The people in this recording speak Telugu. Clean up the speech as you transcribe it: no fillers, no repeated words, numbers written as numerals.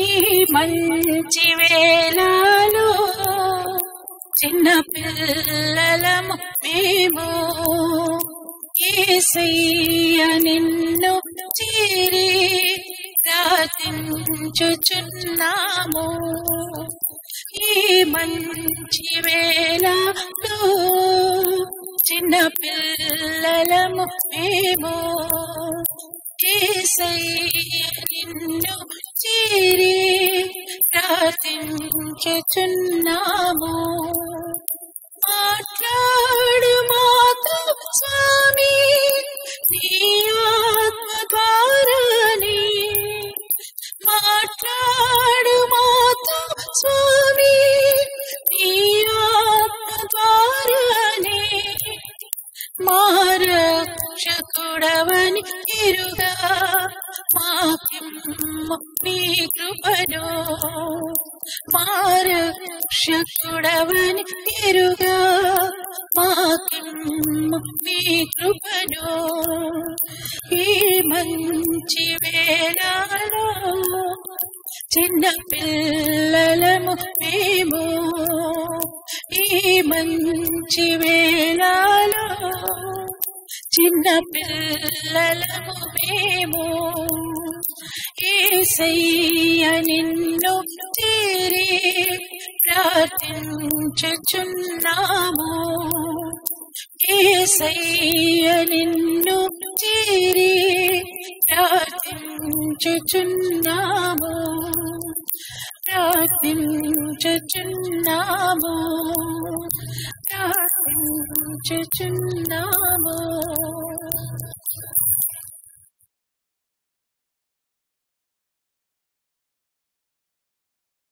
ఈ మంచి వేళలో చిన్న పిల్లలము మేము యేసయ్య నిన్ను చేరి ప్రార్థించుచున్నాము. ఈ మంచి వేళలో చిన్న పిల్లలము మేము యేసయ్య నిన్ను చేరి ప్రార్థించుచున్నాము. మాట్లాడు మాతో స్వామి నీ ఆత్మ ద్వారానే, మాట్లాడు మాతో స్వామి నీ ఆత్మ ద్వారానే, మా రక్షకుడవని ఎరుగా మాకిమ్ము నీ కృపను, మా రక్షకుడవని ఎరుగా మాకిమ్ము నీ కృపను. ఈ మంచి వేళలో చిన్న పిల్లలము మేము, ఈ మంచి వేళలో చిన్న పిల్లలము మేము యేసయ్య నిన్ను చేరి ప్రార్థించుచున్నాము. యేసయ్య నిన్ను చేరి ప్రార్థించుచున్నాము, ప్రార్థించుచున్నాము, ప్రార్థించుచున్నాము.